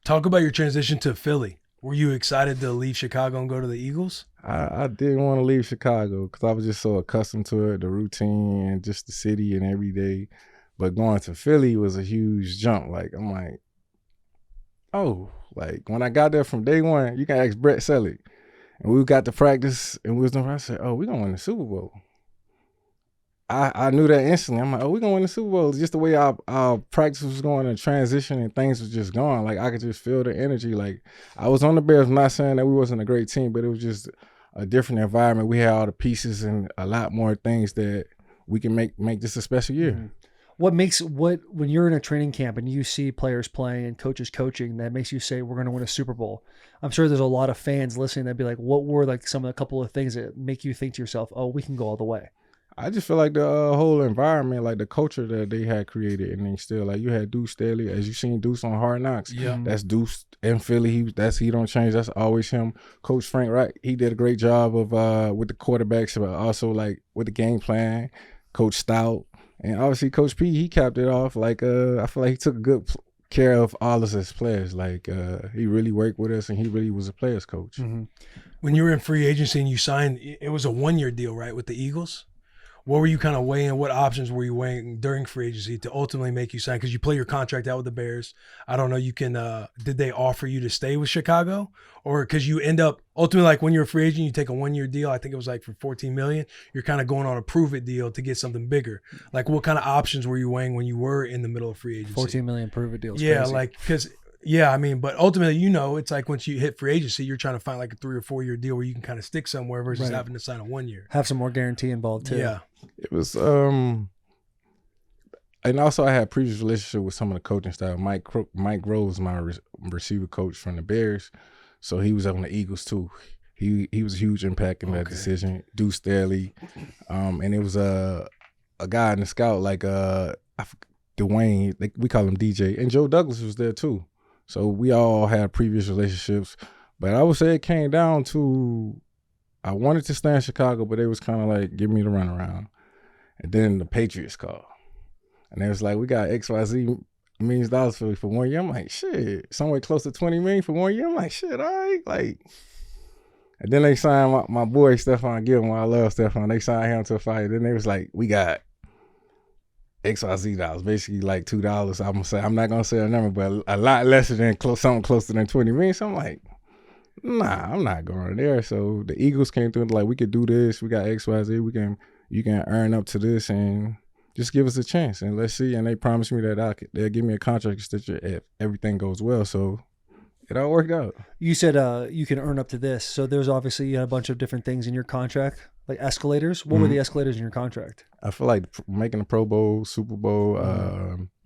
Talk about your transition to Philly. Were you excited to leave Chicago and go to the Eagles? I didn't want to leave Chicago because I was just so accustomed to it, the routine and just the city and every day. But going to Philly was a huge jump. Like, I'm like, oh, like when I got there from day one, you can ask Brett Selleck. And we got to practice and we was doing, I said, oh, we're going to win the Super Bowl. I knew that instantly. I'm like, oh, we're going to win the Super Bowl. Just the way our practice was going and transition and things was just going. Like, I could just feel the energy. Like, I was on the Bears. I'm not saying that we wasn't a great team, but it was just a different environment. We had all the pieces and a lot more things that we can make this a special year. Mm-hmm. When you're in a training camp and you see players playing and coaches coaching, that makes you say we're going to win a Super Bowl? I'm sure there's a lot of fans listening that'd be like, what were like some of the couple of things that make you think to yourself, oh, we can go all the way? I just feel like the whole environment, like the culture that they had created, and then still, like you had Deuce Staley, as you seen Deuce on Hard Knocks. Yeah, that's Deuce in Philly. He don't change. That's always him. Coach Frank Wright, he did a great job of with the quarterbacks, but also like with the game plan. Coach Stout, and obviously Coach P, he capped it off. Like I feel like he took good care of all of us as players. Like he really worked with us, and he really was a players coach. Mm-hmm. When you were in free agency and you signed, it was a 1-year deal, right, with the Eagles? What were you kind of weighing? What options were you weighing during free agency to ultimately make you sign? Because you play your contract out with the Bears. I don't know. You can. Did they offer you to stay with Chicago, or because you end up ultimately like when you're a free agent, you take a 1-year deal. I think it was like for $14 million. You're kind of going on a prove it deal to get something bigger. Like what kind of options were you weighing when you were in the middle of free agency? $14 million prove it deal. Yeah, crazy. like because. Yeah, I mean, but ultimately, it's like once you hit free agency, you're trying to find like a 3 or 4 year deal where you can kind of stick somewhere versus having to sign a 1 year. Have some more guarantee involved too. Yeah. It was, and also I had a previous relationship with some of the coaching staff. Mike Vrabel was my receiver coach from the Bears, so he was on the Eagles too. He was a huge impact in that decision. Deuce Staley, and it was a guy in the scout like Dwayne, we call him DJ, and Joe Douglas was there too. So we all had previous relationships, but I would say it came down to I wanted to stay in Chicago, but it was kind of like give me the runaround. And then the Patriots called, and they was like, "We got XYZ millions for 1 year." I'm like, "Shit, somewhere close to $20 million for 1 year." I'm like, "Shit, all right." Like, and then they signed my boy Stephon Gilmore. I love Stephon. They signed him to a fight. Then they was like, "We got XYZ dollars, basically like $2. I'm not gonna say a number, but a lot lesser than something closer than 20 million. So I'm like, nah, I'm not going there. So the Eagles came through and like, we could do this. We got XYZ. You can earn up to this and just give us a chance and let's see. And they promised me that they'll give me a contract extension if everything goes well. So it all worked out. You said you can earn up to this. So there's obviously a bunch of different things in your contract, like escalators. What were the escalators in your contract? I feel like making the Pro Bowl, Super Bowl,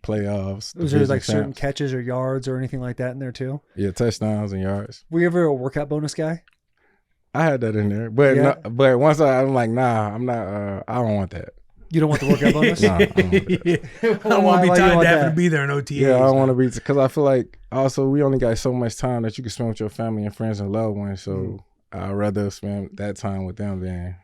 playoffs. Was there like certain catches or yards or anything like that in there too? Yeah, touchdowns and yards. Were you ever a workout bonus guy? I had that in there, but but once I'm like, nah, I'm not. I don't want that. You don't want the workout bonus? Nah, I don't want that. I don't want to be tied to having to be there in OTAs. Yeah, I don't want to be, because I feel like also we only got so much time that you can spend with your family and friends and loved ones. So I'd rather spend that time with them than,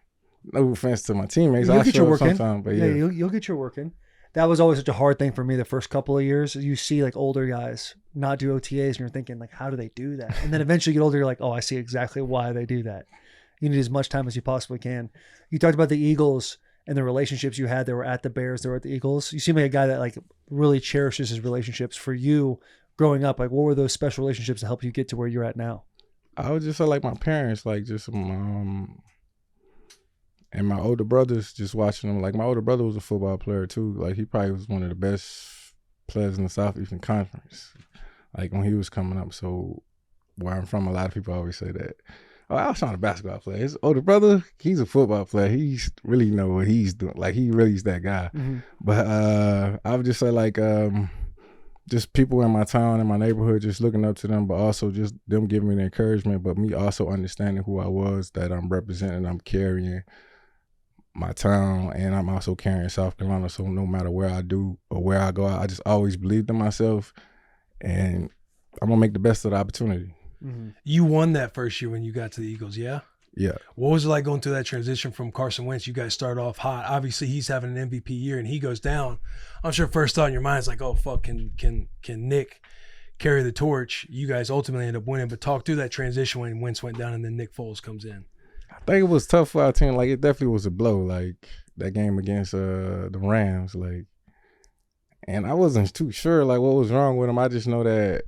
no offense to my teammates. You'll get your work in. But you'll get your work in. That was always such a hard thing for me the first couple of years. You see like older guys not do OTAs and you're thinking like, how do they do that? And then eventually you get older, you're like, oh, I see exactly why they do that. You need as much time as you possibly can. You talked about the Eagles and the relationships you had that were at the Bears, that were at the Eagles. You seem like a guy that like really cherishes his relationships. For you growing up, like what were those special relationships that helped you get to where you're at now? I would just feel like my parents, like just and my older brothers, just watching them. Like my older brother was a football player too. Like he probably was one of the best players in the Southeastern Conference, like when he was coming up. So where I'm from, a lot of people always say that, oh, Alshon a basketball player. His older brother, he's a football player. He's really know what he's doing. Like he really is that guy. Mm-hmm. But I would just say like just people in my town and my neighborhood just looking up to them, but also just them giving me the encouragement, but me also understanding who I was, that I'm representing, I'm carrying my town, and I'm also carrying South Carolina. So no matter where I do or where I go, I just always believed in myself, and I'm gonna make the best of the opportunity. Mm-hmm. You won that first year when you got to the Eagles, yeah? Yeah. What was it like going through that transition from Carson Wentz? You guys start off hot. Obviously, he's having an MVP year, and he goes down. I'm sure first thought in your mind is like, oh, fuck, can Nick carry the torch. You guys ultimately end up winning, but talk through that transition when Wentz went down and then Nick Foles comes in. I think it was tough for our team. Like, it definitely was a blow. Like, that game against the Rams. Like, and I wasn't too sure, like, what was wrong with him. I just know that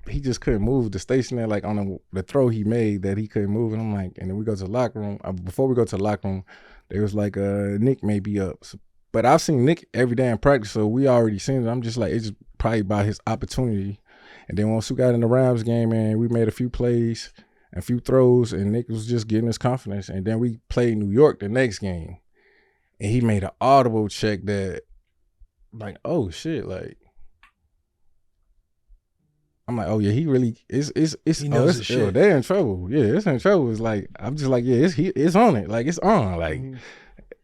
he just couldn't move the station there, like, on the throw he made that he couldn't move. And I'm like, and then we go to the locker room. Before we go to the locker room, they was like, Nick may be up. So, but I've seen Nick every day in practice, so we already seen it. I'm just like, it's just probably about his opportunity. And then once we got in the Rams game, man, we made a few plays, a few throws, and Nick was just getting his confidence. And then we played New York the next game, and he made an audible check that, like, oh shit, like, I'm like, oh yeah, he really is. He knows his shit. They're in trouble. Yeah, it's in trouble. It's like, I'm just like, yeah, it's on it. Like, it's on. Like,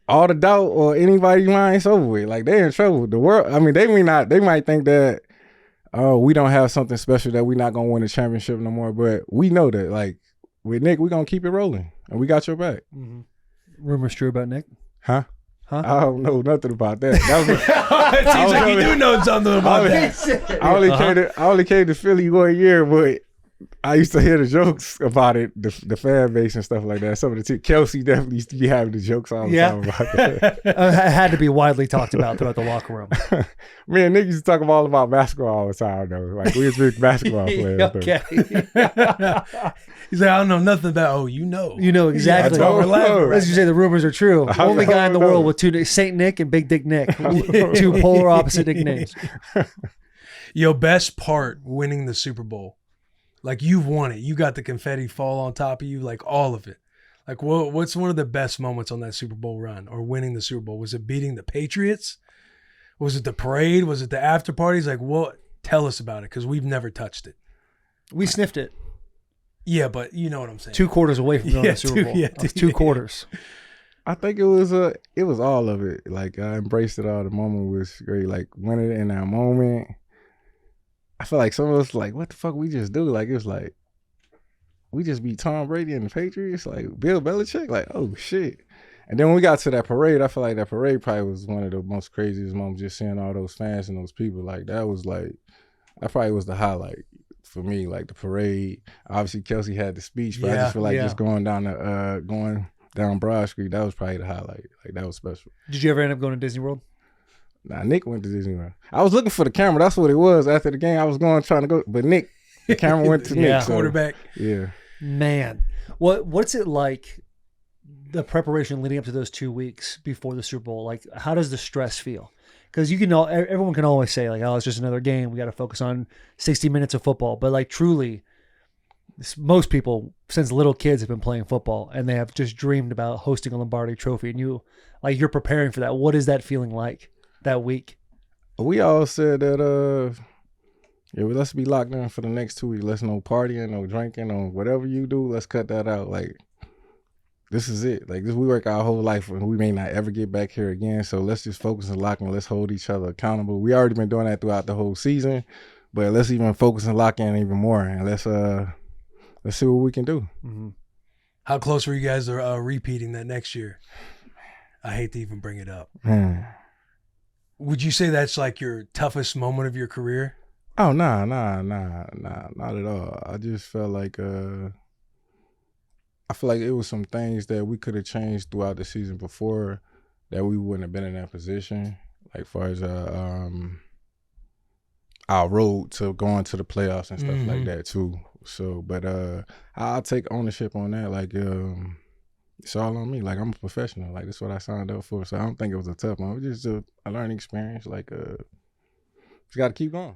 all the doubt or anybody's mind, it's over with. Like, they're in trouble. The world. I mean, they might think that, oh, we don't have something special, that we're not gonna win the championship no more. But we know that, like, with Nick, we're gonna keep it rolling, and we got your back. Mm-hmm. Rumors true about Nick? Huh? I don't know nothing about that. It seems like you do know something about that. I only came to Philly 1 year, but I used to hear the jokes about it, the fan base and stuff like that. Some of the Kelsey definitely used to be having the jokes all the time about that. It had to be widely talked about throughout the locker room. Me and Nick used to talk all about basketball all the time, though. Like, we was big basketball players. Okay. He's like, I don't know nothing about. Oh, you know. You know exactly. As you say, the rumors are true. Only guy in the world with two Saint Nick and Big Dick Nick, two polar opposite nicknames. Yo, best part winning the Super Bowl. Like, you've won it. You got the confetti fall on top of you, like all of it. Like, what's one of the best moments on that Super Bowl run or winning the Super Bowl? Was it beating the Patriots? Was it the parade? Was it the after parties? Like, what? Tell us about it, because we've never touched it. We sniffed it. Yeah, but you know what I'm saying. 2 quarters away from going to the Super Bowl. 2 quarters. I think it was all of it. Like, I embraced it all. The moment was great. Like, winning it in that moment. I feel like some of us like, what the fuck we just do? Like, it was like, we just beat Tom Brady and the Patriots, like Bill Belichick, like, oh shit. And then when we got to that parade, I feel like that parade probably was one of the most craziest moments, just seeing all those fans and those people. Like, that probably was the highlight for me, like the parade. Obviously Kelsey had the speech, but I just feel like just going down Broad Street, that was probably the highlight. Like, that was special. Did you ever end up going to Disney World? Nah, Nick went to Disney World. I was looking for the camera. That's what it was. After the game, I was trying to go, but Nick, the camera went to Nick. So, quarterback. Yeah. Man, what's it like? The preparation leading up to those 2 weeks before the Super Bowl. Like, how does the stress feel? Because everyone can always say, like, oh, it's just another game. We got to focus on 60 minutes of football. But, like, truly, most people since little kids have been playing football, and they have just dreamed about hosting a Lombardi Trophy. And you're preparing for that. What is that feeling like that week? We all said that let's be locked in for the next 2 weeks. Let's no partying, no drinking, no whatever you do, let's cut that out. Like, this is it. Like, we work our whole life and we may not ever get back here again. So let's just focus and lock in. Let's hold each other accountable. We already been doing that throughout the whole season, but let's even focus and lock in even more, and let's see what we can do. Mm-hmm. How close were you guys to repeating that next year? I hate to even bring it up. Would you say that's like your toughest moment of your career? Oh, nah, not at all. I just felt like I feel like it was some things that we could have changed throughout the season before that we wouldn't have been in that position. Like, far as our road to going to the playoffs and stuff like that too. So, but I'll take ownership on that. Like, it's all on me. Like, I'm a professional. Like, that's what I signed up for. So I don't think it was a tough one. It was just a learning experience. Like, just got to keep going.